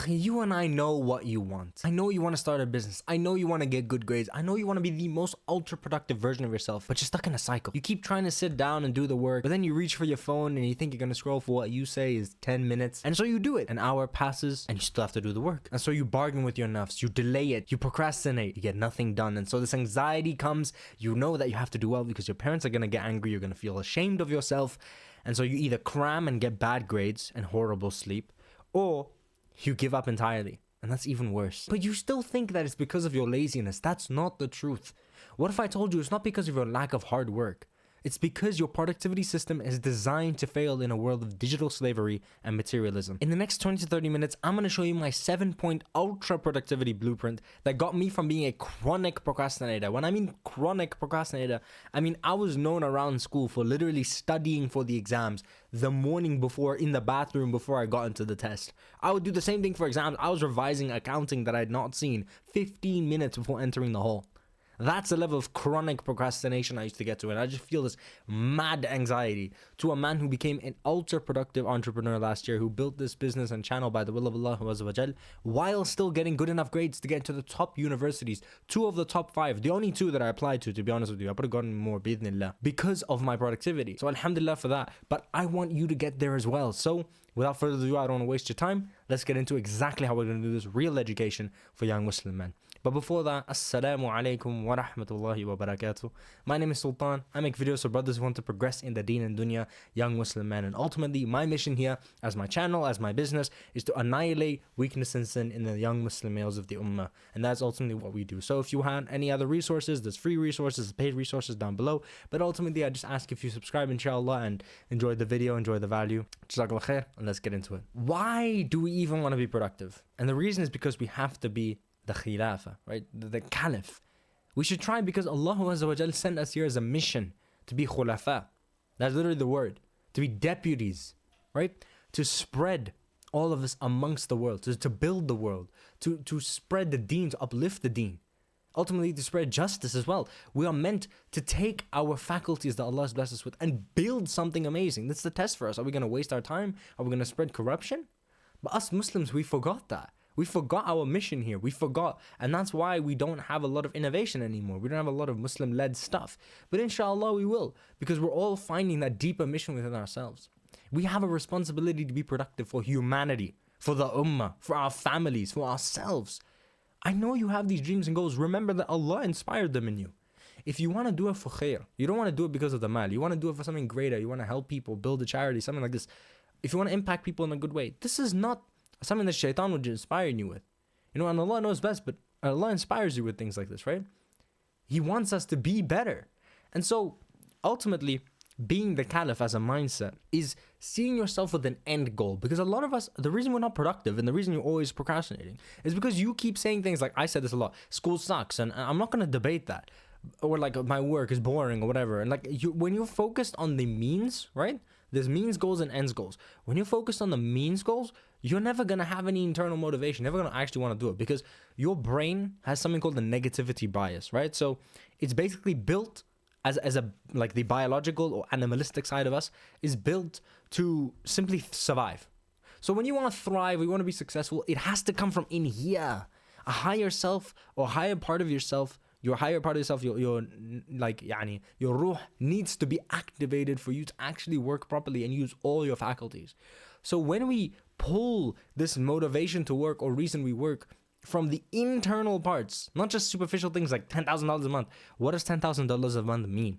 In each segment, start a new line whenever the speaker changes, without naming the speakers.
Akhi, you and I know what you want. I know you want to start a business. I know you want to get good grades. I know you want to be the most ultra productive version of yourself, but you're stuck in a cycle. You keep trying to sit down and do the work, but then you reach for your phone and you think you're going to scroll for what you say is 10 minutes. And so you do it. An hour passes and you still have to do the work. And so you bargain with your nafs. You delay it. You procrastinate. You get nothing done. And so this anxiety comes. You know that you have to do well because your parents are going to get angry. You're going to feel ashamed of yourself. And so you either cram and get bad grades and horrible sleep, or you give up entirely, and that's even worse. But you still think that it's because of your laziness. That's not the truth. What if I told you it's not because of your lack of hard work? It's because your productivity system is designed to fail in a world of digital slavery and materialism. In the next 20 to 30 minutes, I'm going to show you my 7-point ultra productivity blueprint that got me from being a chronic procrastinator. When I mean chronic procrastinator, I mean I was known around school for literally studying for the exams the morning before in the bathroom before I got into the test. I would do the same thing for exams. I was revising accounting that I had not seen 15 minutes before entering the hall. That's the level of chronic procrastination I used to get to, and I just feel this mad anxiety to a man who became an ultra productive entrepreneur last year, who built this business and channel by the will of Allah Azza wa Jal, while still getting good enough grades to get into the top universities, 2 of the top 5, the only 2 that I applied to be honest with you. I would have gotten more bi'idhnillah because of my productivity. So alhamdulillah for that, but I want you to get there as well. So without further ado, I don't want to waste your time. Let's get into exactly how we're going to do this real education for young Muslim men. But before that, Assalamu alaikum wa rahmatullahi wa barakatuh. My name is Sultan. I make videos for brothers who want to progress in the deen and dunya, young Muslim men. And ultimately, my mission here, as my channel, as my business, is to annihilate weakness and sin in the young Muslim males of the Ummah. And that's ultimately what we do. So if you want any other resources, there's free resources, paid resources down below. But ultimately, I just ask if you subscribe, inshallah, and enjoy the video, enjoy the value. Jazakallah khair, and let's get into it. Why do we even want to be productive? And the reason is because we have to be the Khalifah, right? The Caliph. We should try because Allah Azza wa Jal sent us here as a mission to be khulafa. That's literally the word. To be deputies, right? To spread all of this amongst the world, to build the world, to spread the deen, to uplift the deen. Ultimately, to spread justice as well. We are meant to take our faculties that Allah has blessed us with and build something amazing. That's the test for us. Are we going to waste our time? Are we going to spread corruption? But us Muslims, we forgot that. We forgot our mission here. We forgot. And that's why we don't have a lot of innovation anymore. We don't have a lot of Muslim-led stuff. But inshallah we will. Because we're all finding that deeper mission within ourselves. We have a responsibility to be productive for humanity, for the Ummah, for our families, for ourselves. I know you have these dreams and goals. Remember that Allah inspired them in you. If you want to do it for khair, you don't want to do it because of the mal. You want to do it for something greater. You want to help people, build a charity, something like this. If you want to impact people in a good way, this is not something that shaitan would inspire you with. You know, and Allah knows best, but Allah inspires you with things like this, right? He wants us to be better. And so, ultimately, being the caliph as a mindset is seeing yourself with an end goal. Because a lot of us, the reason we're not productive and the reason you're always procrastinating is because you keep saying things like, I said this a lot, school sucks, and I'm not going to debate that. Or like, my work is boring or whatever. And like, when you're focused on the means, right? There's means goals and ends goals. When you're focused on the means goals, you're never going to have any internal motivation. You're never going to actually want to do it because your brain has something called the negativity bias, right? So it's basically built as a, like the biological or animalistic side of us is built to simply survive. So when you want to thrive, you want to be successful, it has to come from in here. A higher self or higher part of yourself, your higher part of yourself, your like yani, your ruh needs to be activated for you to actually work properly and use all your faculties. So when we pull this motivation to work or reason we work from the internal parts, not just superficial things like $10,000 a month. What does $10,000 a month mean?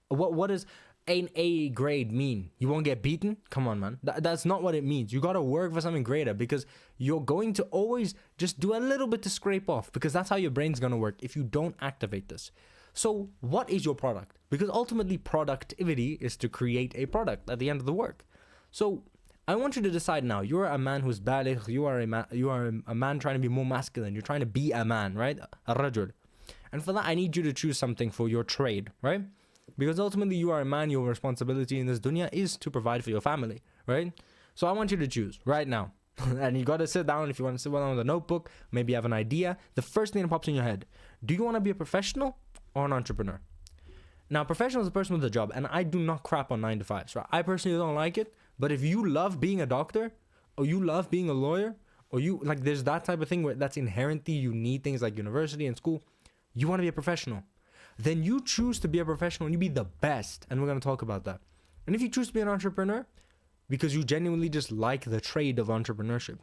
What does an A grade mean? You won't get beaten? Come on, man. That's not what it means. You got to work for something greater because you're going to always just do a little bit to scrape off because that's how your brain's going to work if you don't activate this. So what is your product? Because ultimately productivity is to create a product at the end of the work. So I want you to decide now. You're a man who's baligh. You are a man trying to be more masculine. You're trying to be a man, right? A rajul. And for that, I need you to choose something for your trade, right? Because ultimately you are a man, your responsibility in this dunya is to provide for your family, right? So I want you to choose right now. And you got to sit down. If you want to sit down with a notebook, maybe you have an idea. The first thing that pops in your head, do you want to be a professional or an entrepreneur? Now, professional is a person with a job, and I do not crap on 9-to-5s, right? I personally don't like it, but if you love being a doctor, or you love being a lawyer, or you like there's that type of thing where that's inherently you need things like university and school, you want to be a professional, then you choose to be a professional and you be the best. And we're going to talk about that. And if you choose to be an entrepreneur because you genuinely just like the trade of entrepreneurship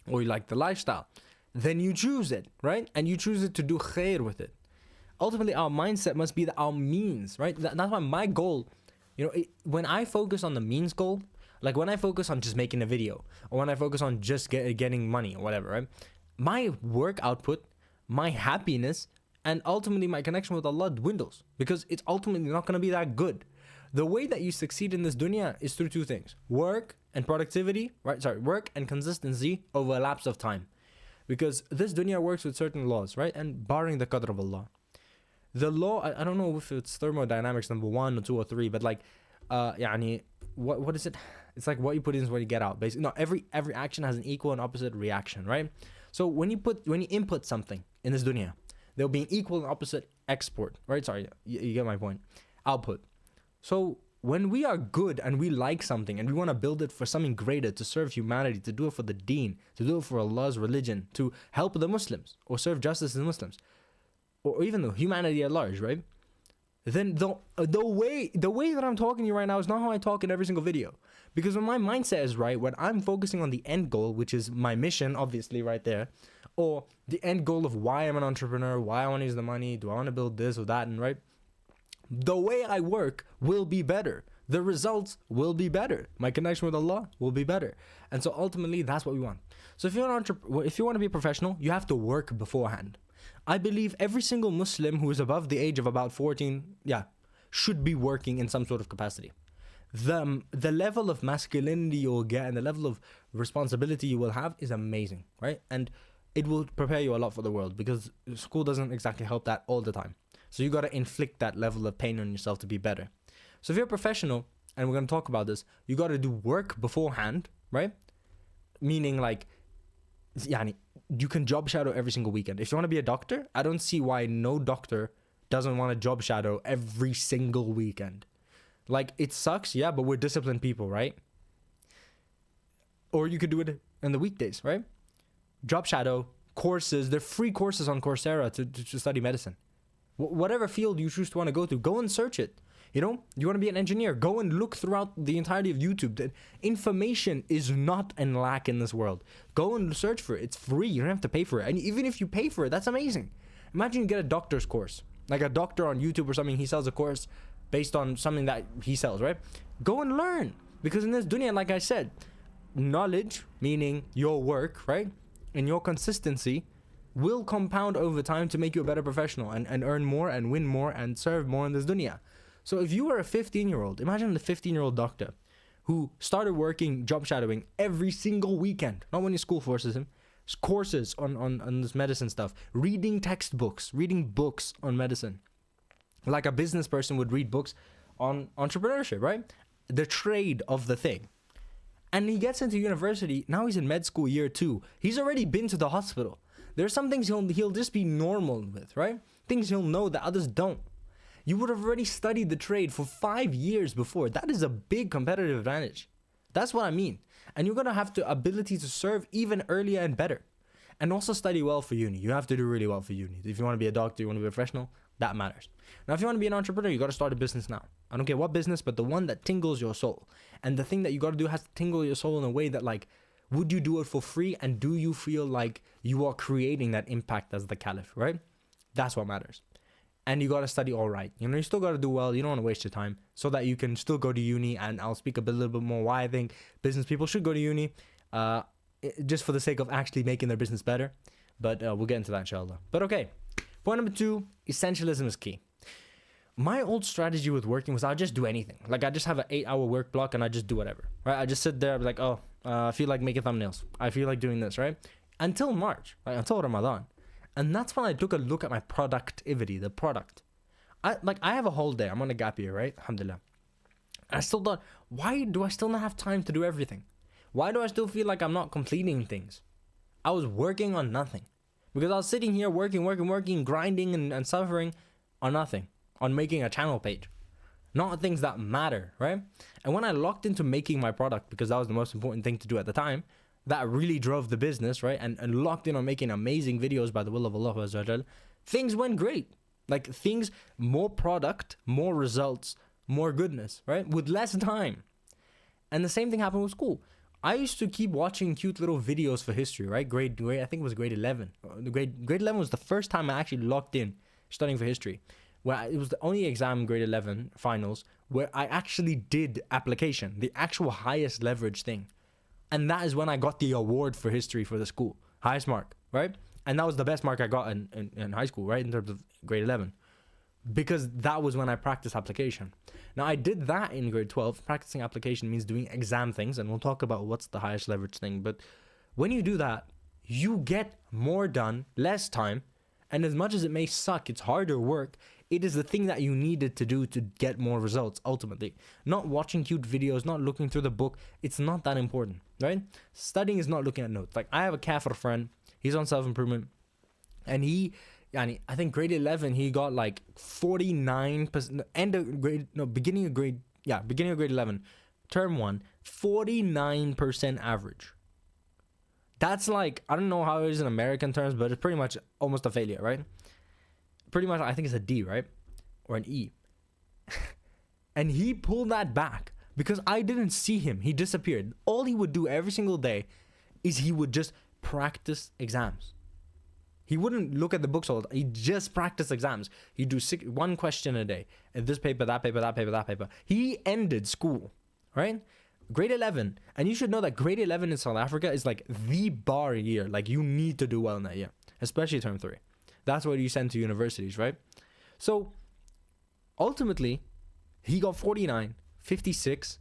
or you like the lifestyle, then you choose it, right? And you choose it to do khair with it. Ultimately, our mindset must be our means, right? That's why my goal, when I focus on the means goal, like when I focus on just making a video or when I focus on just getting money or whatever, right? My work output, my happiness, and ultimately my connection with Allah dwindles because it's ultimately not going to be that good. The way that you succeed in this dunya is through two things: work and productivity, right? Work and consistency over a lapse of time. Because this dunya works with certain laws, right? And barring the qadr of Allah. The law, I don't know if it's thermodynamics number 1 or 2 or 3, but like, what is it? It's like what you put in is what you get out. Basically, no, every action has an equal and opposite reaction, right? So when you input something in this dunya, there'll be an equal and opposite export, right? Sorry, you get my point. Output. So when we are good and we like something and we want to build it for something greater, to serve humanity, to do it for the deen, to do it for Allah's religion, to help the Muslims or serve justice to the Muslims, or even the humanity at large, right? Then the way that I'm talking to you right now is not how I talk in every single video. Because when my mindset is right, when I'm focusing on the end goal, which is my mission, obviously right there, or the end goal of why I'm an entrepreneur, why I want to use the money, do I want to build this or that, and right? The way I work will be better. The results will be better. My connection with Allah will be better. And so ultimately, that's what we want. So if you want to be a professional, you have to work beforehand. I believe every single Muslim who is above the age of about 14, should be working in some sort of capacity. The level of masculinity you'll get and the level of responsibility you will have is amazing, right? And it will prepare you a lot for the world because school doesn't exactly help that all the time. So you got to inflict that level of pain on yourself to be better. So if you're a professional, and we're going to talk about this, you got to do work beforehand, right? Meaning like, you can job shadow every single weekend. If you want to be a doctor, I don't see why no doctor doesn't want to job shadow every single weekend. Like, it sucks, yeah, but we're disciplined people, right? Or you could do it in the weekdays, right? Job shadow, courses, they're free courses on Coursera to study medicine. Whatever field you choose to want to go to, go and search it. You want to be an engineer, go and look throughout the entirety of YouTube. The information is not in lack in this world. Go and search for it. It's free. You don't have to pay for it. And even if you pay for it, that's amazing. Imagine you get a doctor's course. Like a doctor on YouTube or something, he sells a course based on something that he sells, right? Go and learn. Because in this dunya, like I said, knowledge, meaning your work, right? And your consistency will compound over time to make you a better professional and earn more and win more and serve more in this dunya. So if you were a 15-year-old, imagine the 15-year-old doctor who started working, job shadowing every single weekend, not when his school forces him, courses on this medicine stuff, reading textbooks, reading books on medicine. Like a business person would read books on entrepreneurship, right? The trade of the thing. And he gets into university, now he's in med school year 2. He's already been to the hospital. There's some things he'll just be normal with, right? Things he'll know that others don't. You would have already studied the trade for 5 years before. That is a big competitive advantage. That's what I mean. And you're going to have the ability to serve even earlier and better. And also study well for uni. You have to do really well for uni. If you want to be a doctor, you want to be a professional, that matters. Now, if you want to be an entrepreneur, you got to start a business now. I don't care what business, but the one that tingles your soul. And the thing that you got to do has to tingle your soul in a way that, like, would you do it for free? And do you feel like you are creating that impact as the caliph, right? That's what matters. And you got to study all right. You still got to do well. You don't want to waste your time so that you can still go to uni. And I'll speak a little bit more why I think business people should go to uni just for the sake of actually making their business better. But we'll get into that, inshallah. But okay, point number 2, essentialism is key. My old strategy with working was I'll just do anything. Like, I just have an 8-hour work block and I just do whatever, right? I just sit there, I'll be like, I feel like making thumbnails. I feel like doing this, right? Until March, right? Until Ramadan. And that's when I took a look at my productivity, the product. I have a whole day. I'm on a gap year, right? Alhamdulillah. I still thought, why do I still not have time to do everything? Why do I still feel like I'm not completing things? I was working on nothing. Because I was sitting here working, grinding and suffering on nothing. On making a channel page. Not things that matter, right? And when I locked into making my product, because that was the most important thing to do at the time, that really drove the business, right? And locked in on making amazing videos by the will of Allah Azza wa Jal, things went great. Like things, more product, more results, more goodness, right? With less time. And the same thing happened with school. I used to keep watching cute little videos for history, right? Grade I think it was grade 11. Grade 11 was the first time I actually locked in studying for history. Where it was the only exam, grade 11 finals, where I actually did application, the actual highest leverage thing. And that is when I got the award for history for the school. Highest mark, right? And that was the best mark I got in high school, right? In terms of grade 11. Because that was when I practiced application. Now, I did that in grade 12. Practicing application means doing exam things. And we'll talk about what's the highest leverage thing. But when you do that, you get more done, less time. And as much as it may suck, it's harder work. It is the thing that you needed to do to get more results, ultimately. Not watching cute videos, not looking through the book. It's not that important, right? Studying is not looking at notes. Like, I have a kafir friend. He's on self-improvement. And I think grade 11, he got like 49%, beginning of grade 11, term 1, 49% average. That's like, I don't know how it is in American terms, but it's pretty much almost a failure, right? Pretty much, I think it's a D, right? Or an E. And he pulled that back because I didn't see him. He disappeared. All he would do every single day is he would just practice exams. He wouldn't look at the books all the time. He'd just practice exams. He'd do one question a day. This paper, that paper, that paper, that paper. He ended school, right? Grade 11. And you should know that grade 11 in South Africa is like the bar year. Like, you need to do well in that year, especially term 3. That's what you send to universities, right? So ultimately, he got 49, 56.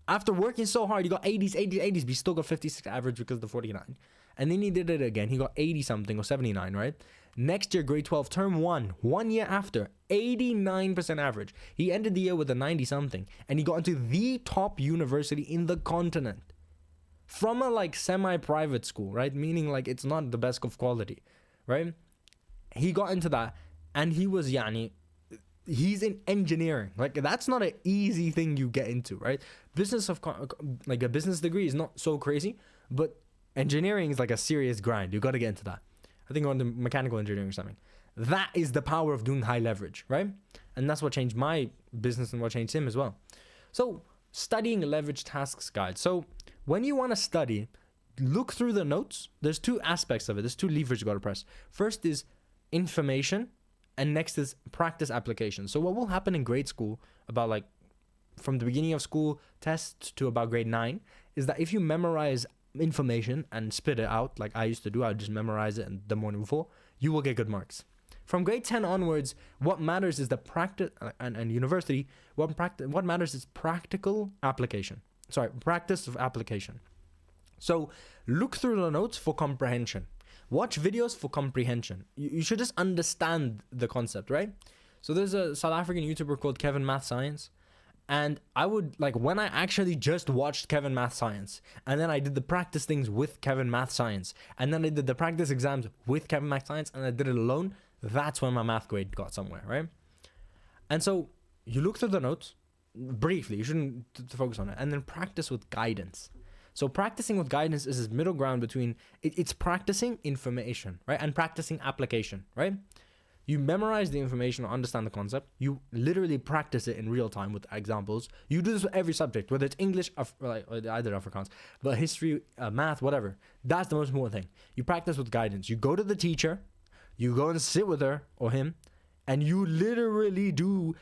After working so hard, he got 80s, but he still got 56 average because of the 49. And then he did it again. He got 80 something or 79, right? Next year, grade 12, term 1 year after, 89% average. He ended the year with a 90 something. And he got into the top university in the continent. From a like semi-private school, right? Meaning like it's not the best of quality, right? He got into that, and he was he's in engineering. Like, that's not an easy thing you get into, right? Like a business degree is not so crazy, but engineering is like a serious grind. You got to get into that. I think on the mechanical engineering or something. That is the power of doing high leverage, right? And that's what changed my business and what changed him as well. So studying a leverage tasks guide. So when you want to study, look through the notes. There's 2 aspects of it. There's 2 levers you got to press. First is information, and next is practice application. So what will happen in grade school, about like from the beginning of school tests to about grade 9, is that if you memorize information and spit it out like I used to do, I would just memorize it the morning before, you will get good marks. From grade 10 onwards, what matters is the practice, and university, what matters is practical application. Practice of application. So look through the notes for comprehension. Watch videos for comprehension. You should just understand the concept, right? So there's a South African YouTuber called Kevin Math Science. And I would, like, when I actually just watched Kevin Math Science, and then I did the practice things with Kevin Math Science, and then I did the practice exams with Kevin Math Science, and I did it alone, that's when my math grade got somewhere, right? And so you look through the notes briefly. You shouldn't focus on it. And then practice with guidance. So practicing with guidance is this middle ground between, it's practicing information, right? And practicing application, right? You memorize the information or understand the concept. You literally practice it in real time with examples. You do this with every subject, whether it's English, or either Afrikaans, but history, math, whatever. That's the most important thing. You practice with guidance. You go to the teacher, you go and sit with her or him, and you literally do,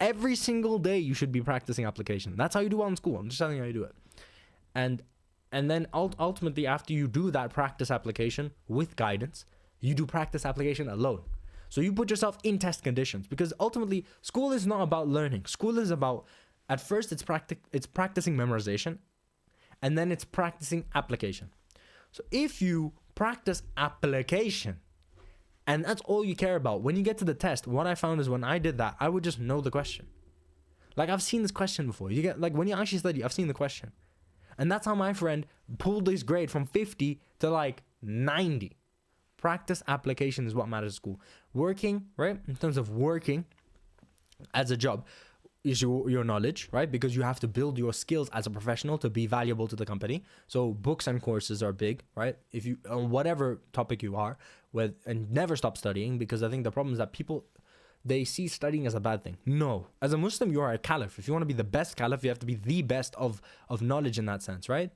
every single day you should be practicing application. That's how you do it in school. I'm just telling you how you do it. And then ultimately, after you do that practice application with guidance, you do practice application alone. So you put yourself in test conditions, because ultimately school is not about learning. School is about, at first it's practicing memorization, and then it's practicing application. So if you practice application and that's all you care about, when you get to the test, what I found is when I did that, I would just know the question. Like, I've seen this question before. You get, like, when you actually study, I've seen the question. And that's how my friend pulled his grade from 50 to like 90. Practice application is what matters at school. Working, right? In terms of working as a job, is your knowledge, right? Because you have to build your skills as a professional to be valuable to the company. So books and courses are big, right? If you, on whatever topic you are with, and never stop studying, because I think the problem is that people, they see studying as a bad thing. No, as a Muslim, you are a caliph. If you want to be the best caliph, you have to be the best of knowledge in that sense, right?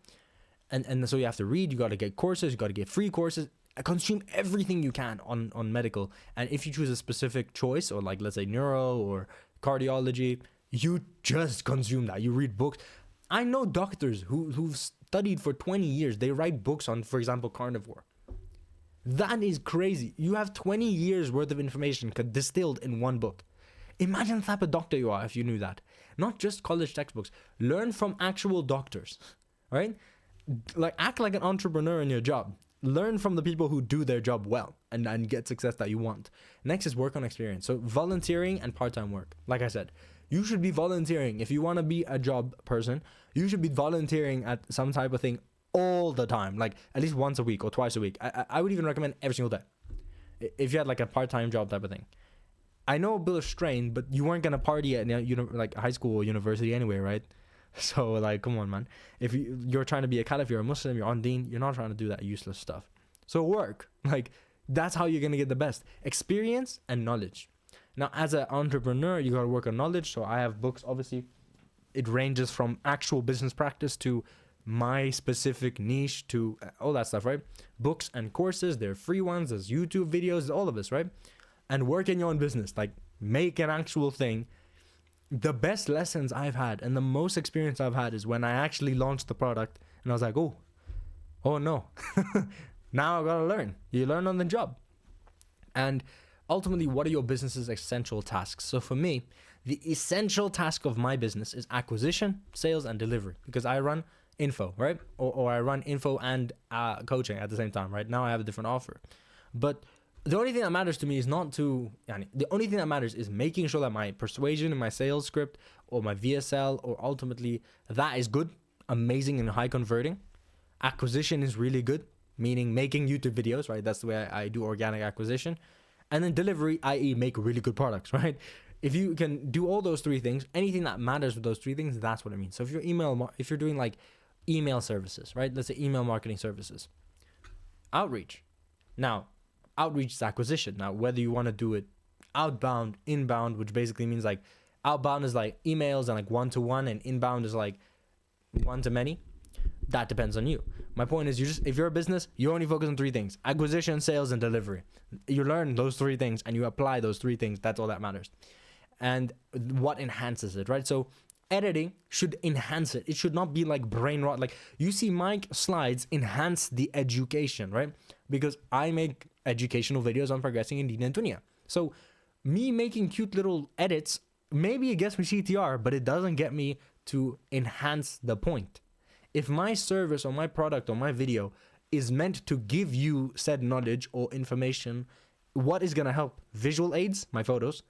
And so you have to read, you got to get courses, you got to get free courses, consume everything you can on medical. And if you choose a specific choice, or like, let's say neuro or cardiology, you just consume that. You read books. I know doctors who've studied for 20 years. They write books on, for example, carnivore. That is crazy. You have 20 years worth of information distilled in one book. Imagine the type of doctor you are if you knew that. Not just college textbooks. Learn from actual doctors, right? Like, act like an entrepreneur in your job. Learn from the people who do their job well and get success that you want. Next is work on experience. So volunteering and part-time work. Like I said, you should be volunteering. If you want to be a job person, you should be volunteering at some type of thing all the time, like at least once a week or twice a week. I would even recommend every single day if you had like a part-time job type of thing. I know a bit of strain, but you weren't gonna party at like high school or university anyway, right? So like, come on, man. If you're trying to be a caliph, you're a Muslim, you're on deen, you're not trying to do that useless stuff. So work, like, that's how you're gonna get the best experience and knowledge. Now, as an entrepreneur, you gotta work on knowledge. So I have books, obviously. It ranges from actual business practice to my specific niche to all that stuff, right? Books and courses, they're free ones, there's YouTube videos, all of this, right? And work in your own business, like make an actual thing. The best lessons I've had and the most experience I've had is when I actually launched the product and I was like, oh no, now I gotta learn. You learn on the job. And ultimately, what are your business's essential tasks? So for me, the essential task of my business is acquisition, sales, and delivery, because I run info, right? Or I run info and coaching at the same time, right? Now I have a different offer. But the only thing that matters to me is the only thing that matters is making sure that my persuasion and my sales script or my VSL or ultimately that is good, amazing and high converting. Acquisition is really good, meaning making YouTube videos, right? That's the way I do organic acquisition. And then delivery, i.e. make really good products, right? If you can do all those three things, anything that matters with those three things, that's what it means. So if you're doing like email services, right? Let's say email marketing services. Outreach. Now, outreach is acquisition. Now, whether you want to do it outbound, inbound, which basically means like outbound is like emails and like one-to-one, and inbound is like one-to-many. That depends on you. My point is, if you're a business, you only focus on three things: acquisition, sales, and delivery. You learn those three things and you apply those three things. That's all that matters. And what enhances it, right? So editing should enhance it. It should not be like brain rot. Like, you see my slides enhance the education, right? Because I make educational videos on progressing in Deen and Dunya. So me making cute little edits, maybe it gets me CTR, but it doesn't get me to enhance the point. If my service or my product or my video is meant to give you said knowledge or information, what is going to help? Visual aids, my photos,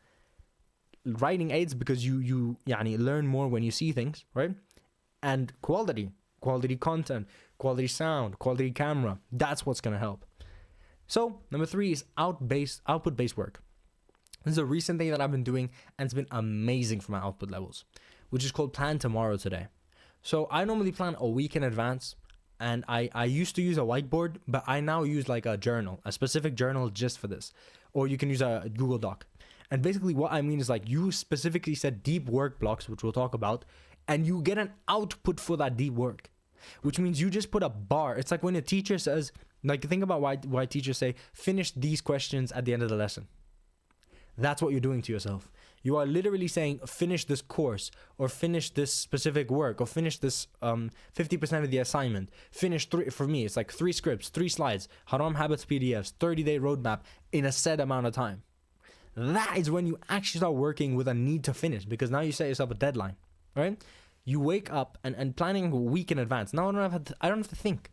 writing aids, because you learn more when you see things, right? And quality content, quality sound, quality camera. That's what's going to help. So number 3 is output-based work. This is a recent thing that I've been doing, and it's been amazing for my output levels, which is called Plan Tomorrow Today. So I normally plan a week in advance, and I used to use a whiteboard, but I now use like a journal, a specific journal just for this. Or you can use a Google Doc. And basically what I mean is, like, you specifically set deep work blocks, which we'll talk about, and you get an output for that deep work, which means you just put a bar. It's like when a teacher says, like, think about why teachers say, finish these questions at the end of the lesson. That's what you're doing to yourself. You are literally saying, finish this course, or finish this specific work, or finish this 50% of the assignment. Finish for me, it's like 3 scripts, 3 slides, Haram habits PDFs, 30-day roadmap in a set amount of time. That is when you actually start working with a need to finish, because now you set yourself a deadline, right? You wake up and planning a week in advance. Now I don't have to think.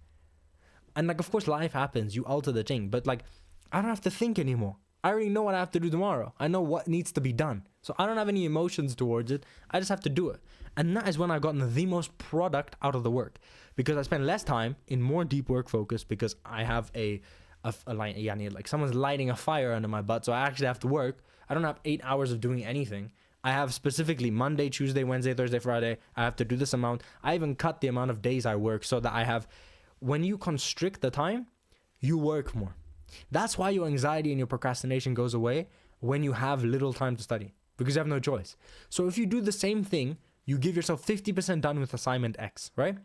And like, of course, life happens. You alter the thing, but like, I don't have to think anymore. I already know what I have to do tomorrow. I know what needs to be done. So I don't have any emotions towards it. I just have to do it. And that is when I've gotten the most product out of the work, because I spend less time in more deep work focus, because I have like someone's lighting a fire under my butt. So I actually have to work. I don't have 8 hours of doing anything. I have specifically Monday, Tuesday, Wednesday, Thursday, Friday. I have to do this amount. I even cut the amount of days I work so that I have, when you constrict the time, you work more. That's why your anxiety and your procrastination goes away when you have little time to study, because you have no choice. So if you do the same thing, you give yourself 50% done with assignment X, right?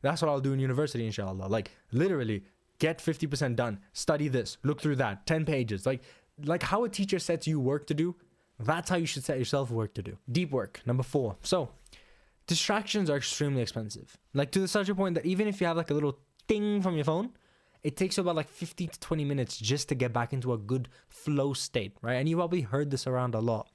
That's what I'll do in university, inshallah. Like literally get 50% done, study this, look through that, 10 pages. Like how a teacher sets you work to do, that's how you should set yourself work to do. Deep work, number 4. So distractions are extremely expensive. Like to such a point that even if you have like a little ding from your phone, it takes you about like 15 to 20 minutes just to get back into a good flow state, right? And you've probably heard this around a lot.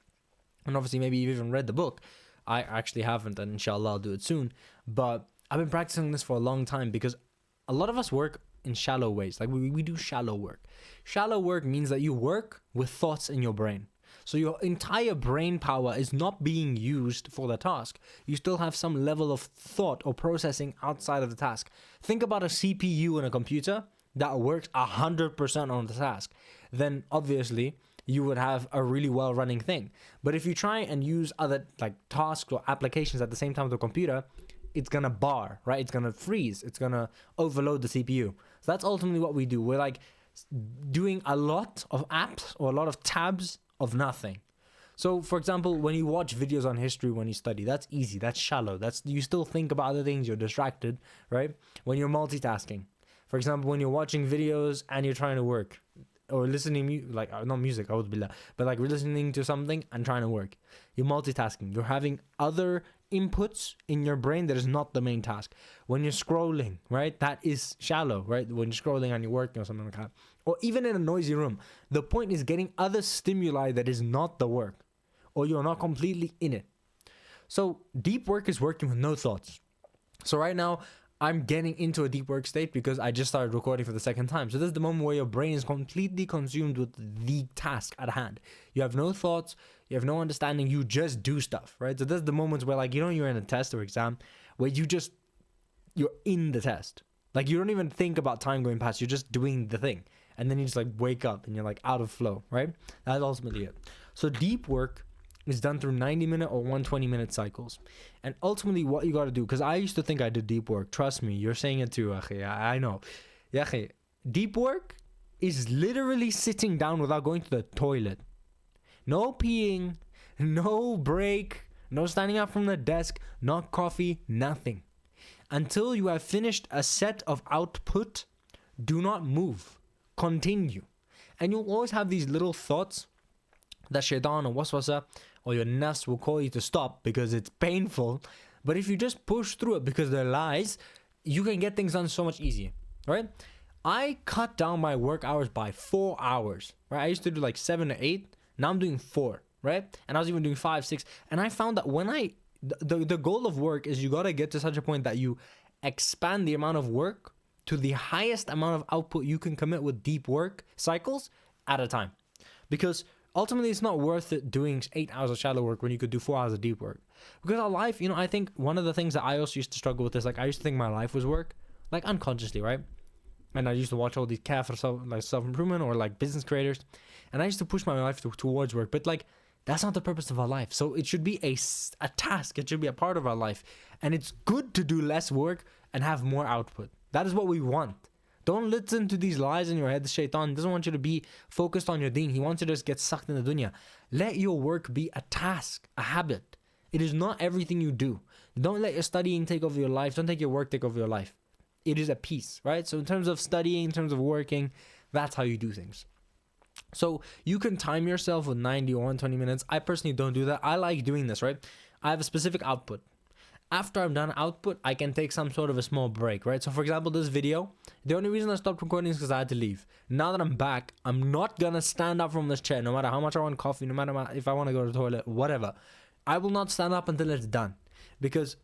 And obviously maybe you've even read the book. I actually haven't, and inshallah I'll do it soon. But I've been practicing this for a long time because a lot of us work in shallow ways. Like we do shallow work. Shallow work means that you work with thoughts in your brain. So your entire brain power is not being used for the task. You still have some level of thought or processing outside of the task. Think about a CPU in a computer that works 100% on the task. Then obviously you would have a really well running thing. But if you try and use other like tasks or applications at the same time with the computer, it's gonna bar, right? It's gonna freeze. It's gonna overload the CPU. So that's ultimately what we do. We're like doing a lot of apps or a lot of tabs of nothing. So for example, when you watch videos on history, when you study, that's easy. That's shallow. That's, you still think about other things. You're distracted, right? When you're multitasking, for example, when you're watching videos and you're trying to work, or listening, like not music, but like listening to something and trying to work, you're multitasking. You're having other inputs in your brain that is not the main task. When you're scrolling, right, that is shallow, right? When you're scrolling and you're working or something like that, or even in a noisy room, the point is getting other stimuli that is not the work, or you're not completely in it. So deep work is working with no thoughts. So right now I'm getting into a deep work state because I just started recording for the second time. So this is the moment where your brain is completely consumed with the task at hand. You have no thoughts, you have no understanding, you just do stuff, right? So this is the moments where, like, you know, you're in a test or exam where you're in the test. Like you don't even think about time going past, you're just doing the thing. And then you just like wake up and you're like out of flow, right? That's ultimately it. So deep work is done through 90-minute or 120-minute cycles. And ultimately what you got to do, because I used to think I did deep work. Trust me, you're saying it too, akhi. I know. Yeah, akhi. Deep work is literally sitting down without going to the toilet. No peeing, no break, no standing up from the desk, not coffee, nothing. Until you have finished a set of output, do not move. Continue. And you'll always have these little thoughts that shaitan or waswasa or your nafs will call you to stop because it's painful. But if you just push through it because they're lies, you can get things done so much easier, right? I cut down my work hours by 4 hours, right? I used to do like 7 to 8. Now I'm doing 4, right? And I was even doing 5, 6. And I found that when the goal of work is you got to get to such a point that you expand the amount of work to the highest amount of output you can commit with deep work cycles at a time. Because ultimately, it's not worth it doing 8 hours of shallow work when you could do 4 hours of deep work. Because our life, I think one of the things that I also used to struggle with is, like, I used to think my life was work, like unconsciously, right? And I used to watch all these kafir self-improvement or like business creators, and I used to push my life towards work. But like, that's not the purpose of our life. So it should be a task. It should be a part of our life. And it's good to do less work and have more output. That is what we want. Don't listen to these lies in your head. The shaitan doesn't want you to be focused on your deen. He wants you to just get sucked in the dunya. Let your work be a task, a habit. It is not everything you do. Don't let your studying take over your life. Don't take your work take over your life. It is a piece, right? So in terms of studying, in terms of working, that's how you do things. So you can time yourself with 90 or 120 minutes. I personally don't do that. I like doing this, right? I have a specific output. After I'm done output, I can take some sort of a small break, right? So for example, this video, the only reason I stopped recording is because I had to leave. Now that I'm back, I'm not gonna stand up from this chair, no matter how much I want coffee, no matter if I want to go to the toilet, whatever. I will not stand up until it's done. Because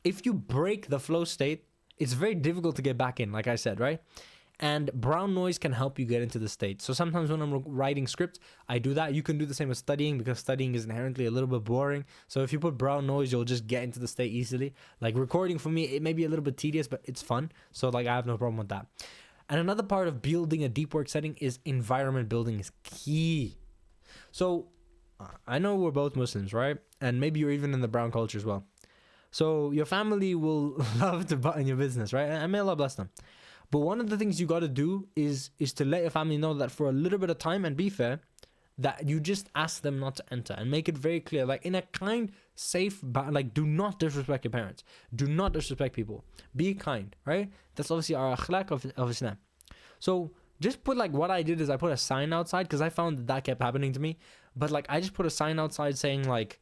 if you break the flow state, it's very difficult to get back in, like I said, right? And brown noise can help you get into the state. So sometimes when I'm writing scripts, I do that. You can do the same with studying because studying is inherently a little bit boring. So if you put brown noise, you'll just get into the state easily. Like recording for me, it may be a little bit tedious, but it's fun. So like I have no problem with that. And another part of building a deep work setting is environment building is key. So I know we're both Muslims, right? And maybe you're even in the brown culture as well. So your family will love to butt in your business, right? And may Allah bless them. But one of the things you got to do is to let your family know that for a little bit of time, and be fair, that you just ask them not to enter, and make it very clear, like in a kind, safe, like do not disrespect your parents. Do not disrespect people. Be kind, right? That's obviously our akhlaq of Islam. So just put, like, what I did is I put a sign outside, because I found that kept happening to me. But like I just put a sign outside saying like,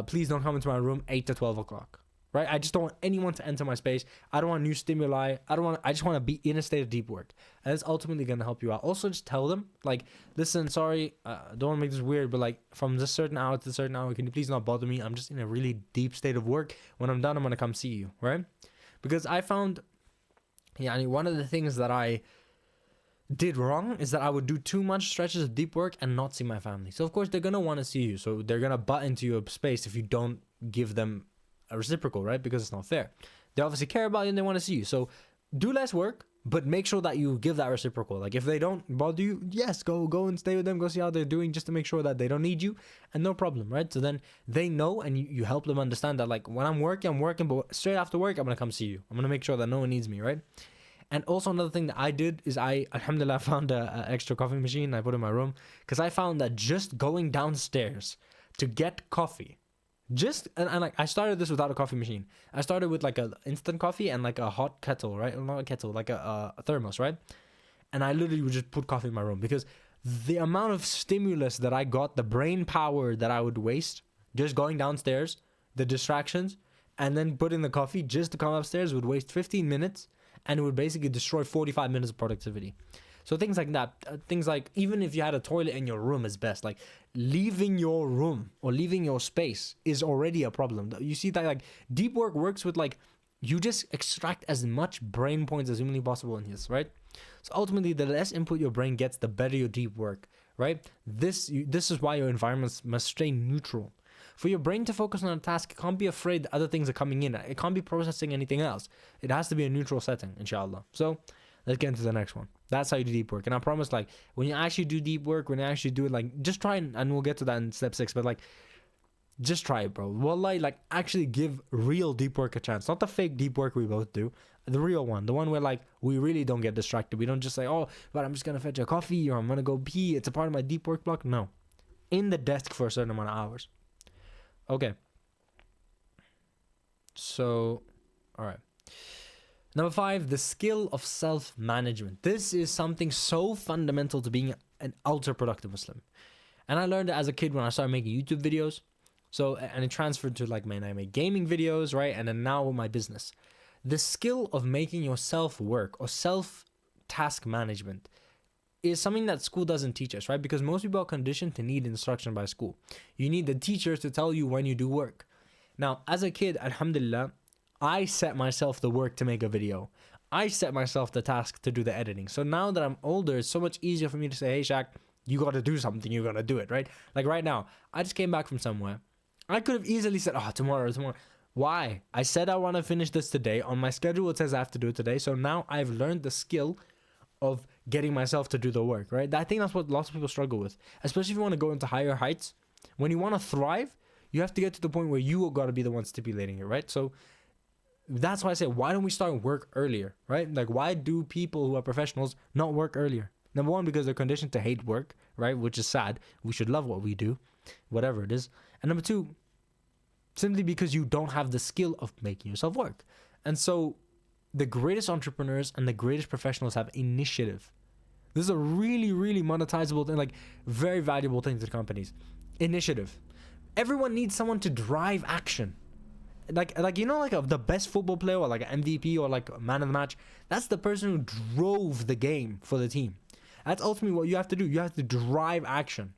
please don't come into my room 8 to 12 o'clock. Right? I just don't want anyone to enter my space. I don't want new stimuli. I just want to be in a state of deep work. And it's ultimately going to help you out. Also, just tell them, like, listen, sorry, don't want to make this weird, but like from this certain hour to this certain hour, can you please not bother me? I'm just in a really deep state of work. When I'm done, I'm going to come see you, right? Because I found, one of the things that I did wrong is that I would do too much stretches of deep work and not see my family. So of course they're going to want to see you. So they're going to butt into your space if you don't give them a reciprocal, right? Because it's not fair. They obviously care about you and they want to see you. So do less work, but make sure that you give that reciprocal. Like if they don't bother you, yes, go and stay with them, go see how they're doing, just to make sure that they don't need you, and no problem, right? So then they know, and you help them understand that, like, when I'm working, but straight after work, I'm going to come see you. I'm going to make sure that no one needs me, right? And also another thing that I did is I, alhamdulillah, found a extra coffee machine I put in my room, because I found that just going downstairs to get coffee, and like I started this without a coffee machine. I started with like a instant coffee and like a hot kettle, right? Not a kettle, like a thermos, right? And I literally would just put coffee in my room, because the amount of stimulus that I got, the brain power that I would waste just going downstairs, the distractions, and then putting the coffee just to come upstairs would waste 15 minutes, and it would basically destroy 45 minutes of productivity. So things like that, things like even if you had a toilet in your room is best. Like leaving your room or leaving your space is already a problem. You see that, like, deep work works with, like, you just extract as much brain points as humanly possible in this, right? So ultimately, the less input your brain gets, the better your deep work, right? This is why your environments must stay neutral. For your brain to focus on a task, it can't be afraid that other things are coming in. It can't be processing anything else. It has to be a neutral setting, inshallah. So let's get into the next one. That's how you do deep work. And I promise, like, when you actually do deep work, when you actually do it, like, just try and we'll get to that in step 6, but like, just try it, bro. Wallahi, like, actually give real deep work a chance. Not the fake deep work we both do. The real one. The one where, like, we really don't get distracted. We don't just say, oh, but I'm just going to fetch a coffee or I'm going to go pee. It's a part of my deep work block. No. In the desk for a certain amount of hours. Okay. So, all right. Number 5, the skill of self-management. This is something so fundamental to being an ultra-productive Muslim. And I learned it as a kid when I started making YouTube videos. So, and it transferred to, like, when I made gaming videos, right? And then now my business. The skill of making yourself work, or self-task management, is something that school doesn't teach us, right? Because most people are conditioned to need instruction by school. You need the teachers to tell you when you do work. Now, as a kid, alhamdulillah, I set myself the work to make a video. I set myself the task to do the editing. So now that I'm older, it's so much easier for me to say, hey, Shaq, you got to do something. You got to do it, right? Like right now, I just came back from somewhere. I could have easily said, oh, tomorrow. Why? I said I want to finish this today. On my schedule, it says I have to do it today. So now I've learned the skill of getting myself to do the work, right? I think that's what lots of people struggle with, especially if you want to go into higher heights. When you want to thrive, you have to get to the point where you got to be the one stipulating it, right? So that's why I say, why don't we start work earlier, right? Like, why do people who are professionals not work earlier? Number one, because they're conditioned to hate work, right? Which is sad. We should love what we do, whatever it is. And number two, simply because you don't have the skill of making yourself work. And so the greatest entrepreneurs and the greatest professionals have initiative. This is a really, really monetizable thing, like very valuable thing to companies. Initiative. Everyone needs someone to drive action. Like you know, like the best football player or like an MVP or like a man of the match, that's the person who drove the game for the team. That's ultimately what you have to do. You have to drive action,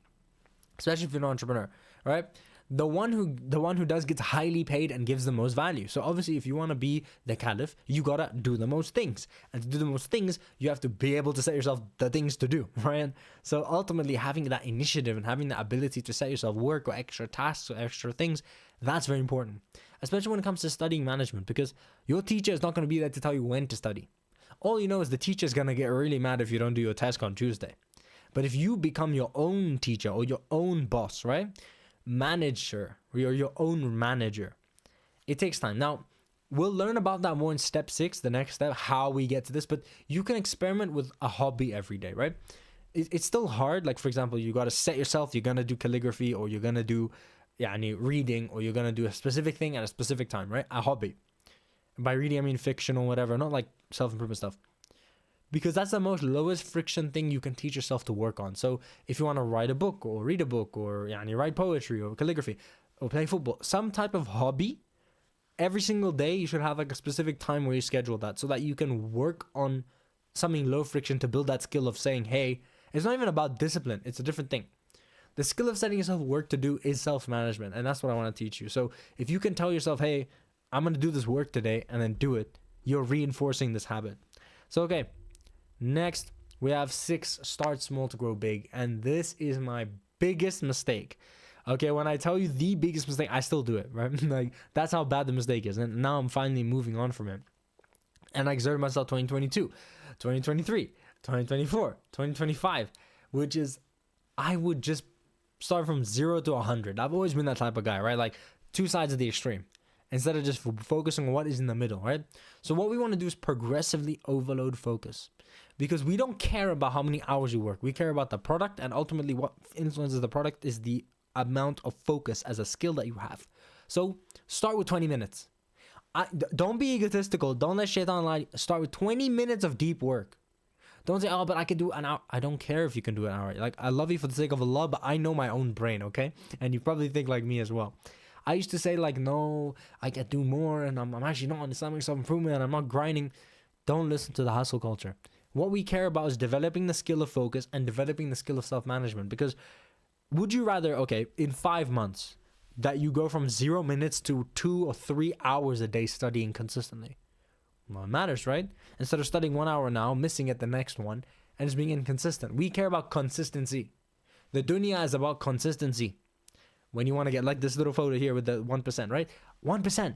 especially if you're an entrepreneur, right? The one who does gets highly paid and gives the most value. So obviously, if you want to be the caliph, you gotta do the most things. And to do the most things, you have to be able to set yourself the things to do, right? So ultimately, having that initiative and having the ability to set yourself work or extra tasks or extra things, that's very important. Especially when it comes to studying management, because your teacher is not going to be there to tell you when to study. All you know is the teacher is going to get really mad if you don't do your task on Tuesday. But if you become your own teacher or your own boss, right? Manager, or you're your own manager, it takes time. Now, we'll learn about that more in step 6, the next step, how we get to this. But you can experiment with a hobby every day, right? It's still hard. Like, for example, you got to set yourself, you're going to do calligraphy, or you're going to do reading, or you're going to do a specific thing at a specific time, right? A hobby. By reading, I mean fiction or whatever, not like self-improvement stuff. Because that's the most lowest friction thing you can teach yourself to work on. So if you want to write a book, or read a book, or write poetry, or calligraphy, or play football, some type of hobby, every single day you should have like a specific time where you schedule that, so that you can work on something low friction to build that skill of saying, hey, it's not even about discipline, it's a different thing. The skill of setting yourself work to do is self-management, and that's what I want to teach you. So if you can tell yourself, hey, I'm going to do this work today, and then do it, you're reinforcing this habit. So, okay, next we have 6, start small to grow big. And this is my biggest mistake. Okay, when I tell you the biggest mistake, I still do it, right? Like, that's how bad the mistake is. And now I'm finally moving on from it. And I exerted myself 2022, 2023, 2024, 2025, which is, I would just start from 0 to 100. I've always been that type of guy, right? Like, 2 sides of the extreme, instead of just focusing on what is in the middle, right? So what we want to do is progressively overload focus, because we don't care about how many hours you work. We care about the product, and ultimately what influences the product is the amount of focus as a skill that you have. So start with 20 minutes. Don't be egotistical. Don't let shaitan lie. Start with 20 minutes of deep work. Don't say, oh, but I can do an hour. I don't care if you can do an hour. Like, I love you for the sake of Allah, but I know my own brain, okay? And you probably think like me as well. I used to say like, no, I can do more, and I'm actually not on Islamic self-improvement, and I'm not grinding. Don't listen to the hustle culture. What we care about is developing the skill of focus and developing the skill of self-management. Because would you rather, okay, in 5 months, that you go from 0 minutes to 2 or 3 hours a day studying consistently? Well, it matters, right? Instead of studying 1 hour now, missing it the next one, and just being inconsistent. We care about consistency. The dunya is about consistency. When you want to get like this little photo here with the 1%, right? 1%.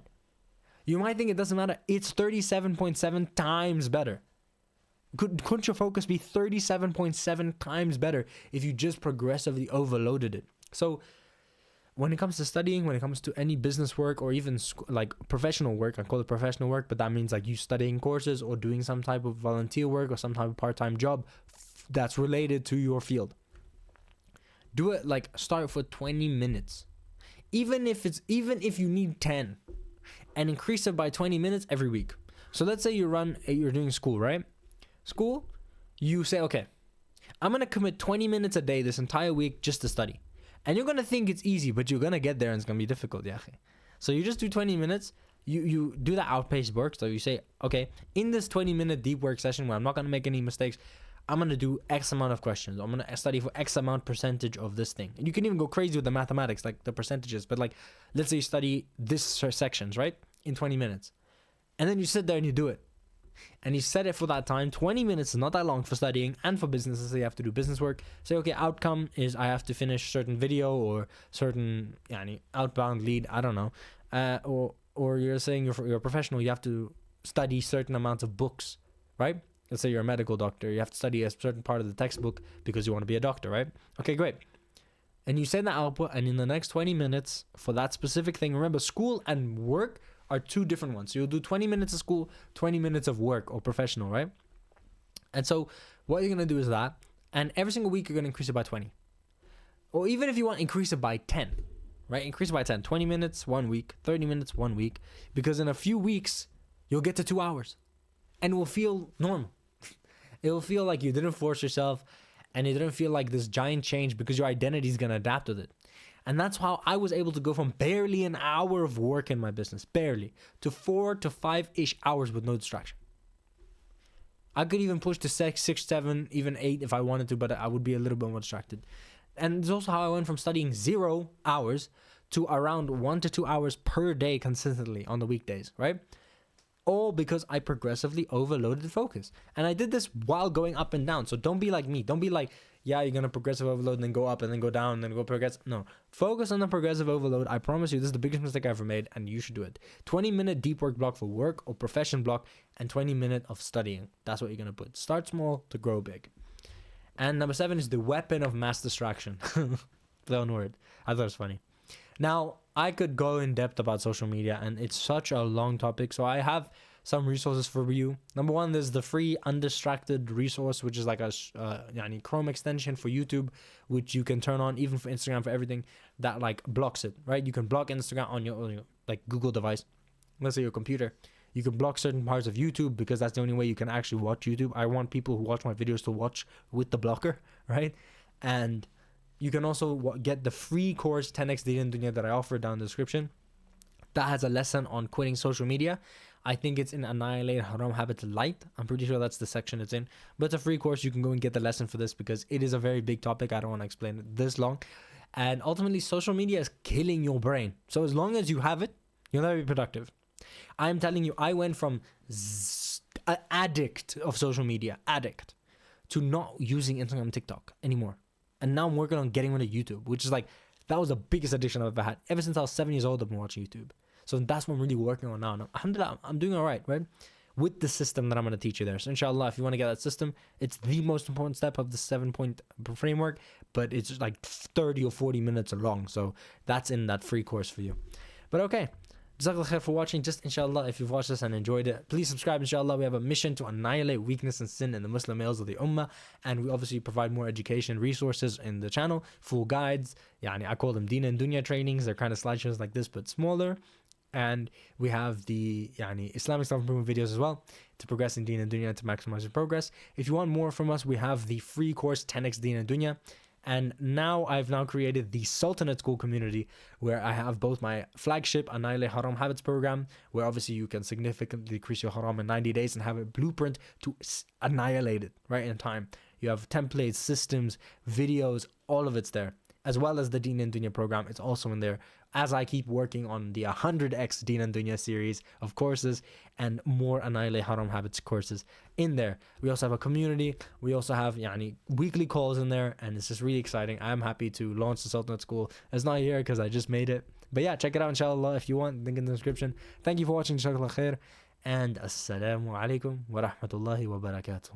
You might think it doesn't matter. It's 37.7 times better. Couldn't your focus be 37.7 times better if you just progressively overloaded it? So when it comes to studying, when it comes to any business work, or even like professional work, I call it professional work, but that means like you studying courses or doing some type of volunteer work or some type of part-time job that's related to your field. Do it, like, start for 20 minutes. Even if you need 10, and increase it by 20 minutes every week. So let's say you're doing school, right? School, you say, okay, I'm going to commit 20 minutes a day this entire week just to study. And you're going to think it's easy, but you're going to get there and it's going to be difficult. Yeah. So you just do 20 minutes. You do the outpaced work. So you say, okay, in this 20-minute deep work session where I'm not going to make any mistakes, I'm going to do X amount of questions. I'm going to study for X amount percentage of this thing. And you can even go crazy with the mathematics, like the percentages. But like, let's say you study this sections, right? In 20 minutes. And then you sit there and you do it. And you set it for that time. 20 minutes is not that long for studying and for businesses. So you have to do business work. Say, okay, outcome is I have to finish certain video or certain outbound lead. I don't know. Or you're saying you're a professional. You have to study certain amounts of books, right? Let's say you're a medical doctor. You have to study a certain part of the textbook because you want to be a doctor, right? Okay, great. And you send the output, and in the next 20 minutes for that specific thing, remember, school and work are 2 different ones. So you'll do 20 minutes of school, 20 minutes of work or professional, right? And so what you're going to do is that, and every single week you're going to increase it by 20. Or even if you want, increase it by 10, right? Increase it by 10. 20 minutes, 1 week, 30 minutes, 1 week. Because in a few weeks, you'll get to 2 hours. And it will feel normal. It will feel like you didn't force yourself, and it didn't feel like this giant change because your identity is going to adapt with it. And that's how I was able to go from barely an hour of work in my business, barely, to 4 to 5-ish hours with no distraction. I could even push to 6, 7, even 8 if I wanted to, but I would be a little bit more distracted. And it's also how I went from studying 0 hours to around 1 to 2 hours per day consistently on the weekdays, right? All because I progressively overloaded focus. And I did this while going up and down. So don't be like me. Don't be like, yeah, you're going to progressive overload and then go up and then go down and then go progressive. No. Focus on the progressive overload. I promise you, this is the biggest mistake I ever made, and you should do it. 20-minute deep work block for work or profession block, and 20 minutes of studying. That's what you're going to put. Start small to grow big. And number 7 is the weapon of mass distraction. Play on word. I thought it was funny. Now, I could go in depth about social media, and it's such a long topic. So I have some resources for you. Number 1, there's the free undistracted resource, which is like a Chrome extension for YouTube, which you can turn on even for Instagram, for everything, that like blocks it, right? You can block Instagram on your like Google device, let's say your computer. You can block certain parts of YouTube because that's the only way you can actually watch YouTube. I want people who watch my videos to watch with the blocker, right? And you can also get the free course 10x Deen and Dunya that I offer down in the description. That has a lesson on quitting social media. I think it's in Annihilate, Haram Habits Light. I'm pretty sure that's the section it's in. But it's a free course. You can go and get the lesson for this because it is a very big topic. I don't want to explain it this long. And ultimately, social media is killing your brain. So as long as you have it, you'll never be productive. I'm telling you, I went from an addict of social media, to not using Instagram and TikTok anymore. And now I'm working on getting rid of YouTube, which is like, that was the biggest addiction I've ever had. Ever since I was 7 years old, I've been watching YouTube. So that's what I'm really working on now. Alhamdulillah, I'm doing all right, right? With the system that I'm going to teach you there. So inshallah, if you want to get that system, it's the most important step of the 7-point framework, but it's like 30 or 40 minutes long. So that's in that free course for you. But okay. Jazakallah khair for watching. Just inshallah, if you've watched this and enjoyed it, please subscribe. Inshallah, we have a mission to annihilate weakness and sin in the Muslim males of the Ummah, and we obviously provide more education resources in the channel, full guides. I call them Deen and Dunya trainings. They're kind of slideshows like this but smaller. And we have the Islamic self-improvement videos as well to progress in Deen and Dunya, to maximize your progress. If you want more from us, we have the free course 10x Deen and Dunya. And now I've created the Sultanate School community, where I have both my flagship Annihilate Haram Habits program, where obviously you can significantly decrease your haram in 90 days and have a blueprint to annihilate it right in time. You have templates, systems, videos, all of it's there. As well as the Deen and Dunya program, it's also in there, as I keep working on the 100x Deen and Dunya series of courses and more Annihilate Haram Habits courses in there. We also have a community. We also have weekly calls in there, and it's just really exciting. I'm happy to launch the Sultanate School. It's not here because I just made it. But yeah, check it out inshallah if you want. Link in the description. Thank you for watching. Jazakallah khair. And assalamu alaikum wa rahmatullahi wa barakatuh.